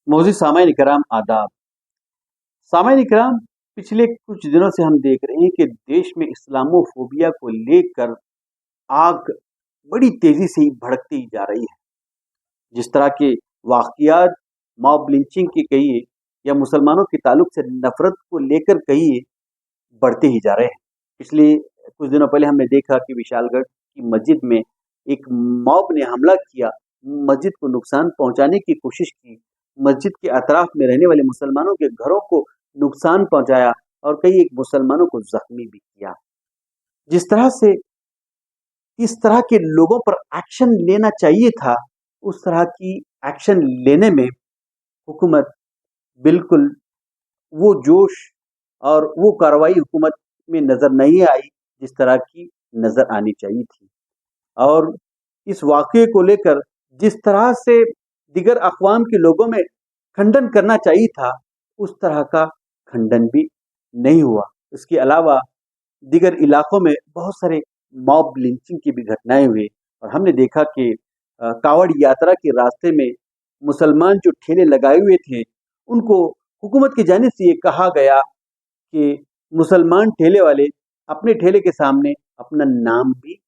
मोअज़्ज़िज़ सामाईन इकराम आदाब। सामाईन इकराम, पिछले कुछ दिनों से हम देख रहे हैं कि देश में इस्लामोफोबिया को लेकर आग बड़ी तेजी से ही भड़कती जा रही है। जिस तरह के वाक़ियात मॉब लिंचिंग की कहिए या मुसलमानों के ताल्लुक से नफरत को लेकर कहिए, बढ़ते ही जा रहे हैं। पिछले कुछ दिनों पहले हमने देखा कि विशालगढ़ की मस्जिद में एक मॉब ने हमला किया, मस्जिद को नुकसान पहुंचाने की कोशिश की, मस्जिद के अतराफ में रहने वाले मुसलमानों के घरों को नुकसान पहुंचाया और कई एक मुसलमानों को जख्मी भी किया। जिस तरह से इस तरह के लोगों पर एक्शन लेना चाहिए था, उस तरह की एक्शन लेने में हुकूमत बिल्कुल वो जोश और वो कार्रवाई हुकूमत में नज़र नहीं आई जिस तरह की नज़र आनी चाहिए थी। और इस वाक़ये को लेकर जिस तरह से दिगर अक़वाम के लोगों में खंडन करना चाहिए था, उस तरह का खंडन भी नहीं हुआ। इसके अलावा दिगर इलाकों में बहुत सारे मॉब लिंचिंग की भी घटनाएं हुई और हमने देखा कि कावड़ यात्रा के रास्ते में मुसलमान जो ठेले लगाए हुए थे, उनको हुकूमत की जानिब से ये कहा गया कि मुसलमान ठेले वाले अपने ठेले के सामने अपना नाम भी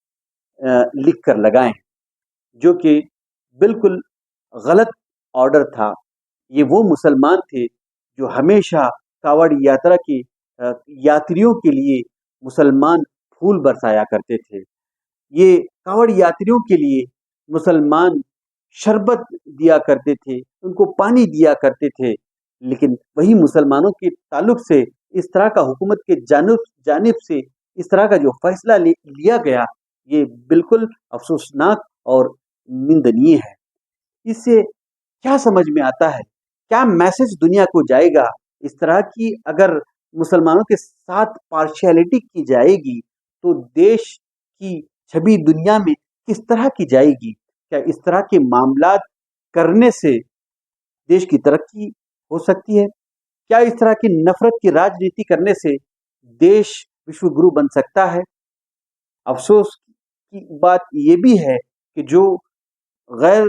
लिख कर लगाएं, जो कि बिल्कुल गलत ऑर्डर था। ये वो मुसलमान थे जो हमेशा कावड़ यात्रा के यात्रियों के लिए मुसलमान फूल बरसाया करते थे। ये कावड़ यात्रियों के लिए मुसलमान शरबत दिया करते थे, उनको पानी दिया करते थे। लेकिन वही मुसलमानों के ताल्लुक से इस तरह का हुकूमत के जानिब से इस तरह का जो फैसला लिया गया, ये बिल्कुल अफसोसनाक और निंदनीय है। इससे क्या समझ में आता है, क्या मैसेज दुनिया को जाएगा? इस तरह की अगर मुसलमानों के साथ पार्शियलिटी की जाएगी तो देश की छवि दुनिया में किस तरह की जाएगी? क्या इस तरह के मामलात करने से देश की तरक्की हो सकती है? क्या इस तरह की नफरत की राजनीति करने से देश विश्व गुरु बन सकता है? अफसोस की बात ये भी है कि जो गैर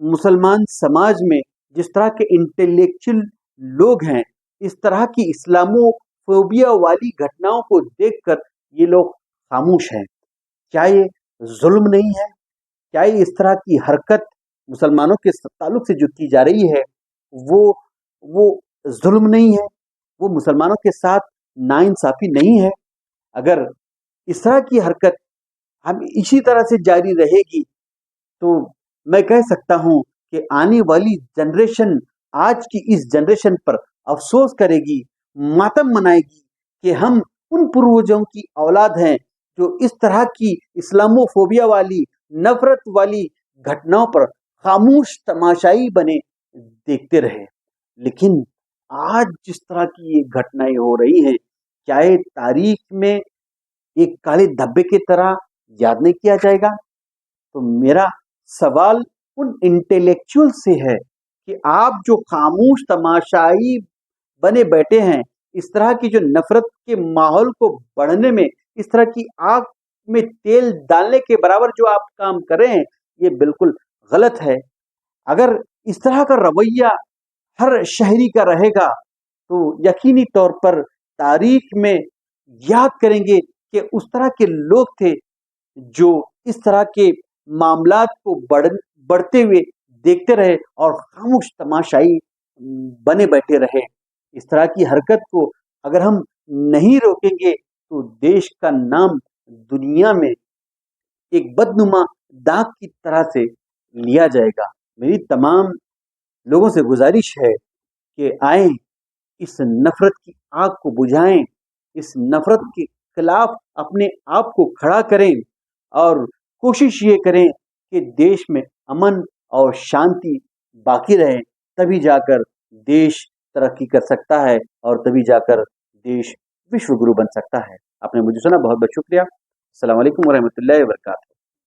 मुसलमान समाज में जिस तरह के इंटेलेक्चुअल लोग हैं, इस तरह की इस्लामोफोबिया वाली घटनाओं को देखकर ये लोग खामोश हैं। क्या ये जुल्म नहीं है? क्या ये इस तरह की हरकत मुसलमानों के ताल्लुक से जो की जा रही है, वो जुल्म नहीं है? वो मुसलमानों के साथ नाइंसाफी नहीं है? अगर इस तरह की हरकत हम इसी तरह से जारी रहेगी तो मैं कह सकता हूं कि आने वाली जनरेशन आज की इस जनरेशन पर अफसोस करेगी, मातम मनाएगी कि हम उन पूर्वजों की औलाद हैं जो इस तरह की इस्लामोफोबिया वाली नफरत वाली घटनाओं पर खामोश तमाशाई बने देखते रहे। लेकिन आज जिस तरह की ये घटनाएं हो रही हैं, क्या ये तारीख में एक काले धब्बे की तरह याद नहीं किया जाएगा? तो मेरा सवाल उन इंटेलेक्चुअल से है कि आप जो खामोश तमाशाई बने बैठे हैं, इस तरह की जो नफरत के माहौल को बढ़ने में, इस तरह की आग में तेल डालने के बराबर जो आप काम कर रहे हैं, ये बिल्कुल गलत है। अगर इस तरह का रवैया हर शहरी का रहेगा तो यकीनी तौर पर तारीख में याद करेंगे कि उस तरह के लोग थे जो इस तरह के मामलात को बढ़ते हुए देखते रहे और खामोश तमाशाई बने बैठे रहे। इस तरह की हरकत को अगर हम नहीं रोकेंगे तो देश का नाम दुनिया में एक बदनुमा दाग की तरह से लिया जाएगा। मेरी तमाम लोगों से गुजारिश है कि आए, इस नफरत की आग को बुझाएं, इस नफरत के खिलाफ अपने आप को खड़ा करें और कोशिश ये करें कि देश में अमन और शांति बाकी रहे। तभी जाकर देश तरक्की कर सकता है और तभी जाकर देश विश्व गुरु बन सकता है। आपने मुझे सुना, बहुत बहुत शुक्रिया। अस्सलाम वालेकुम वरहमतुल्लाहि वबरकातुहू।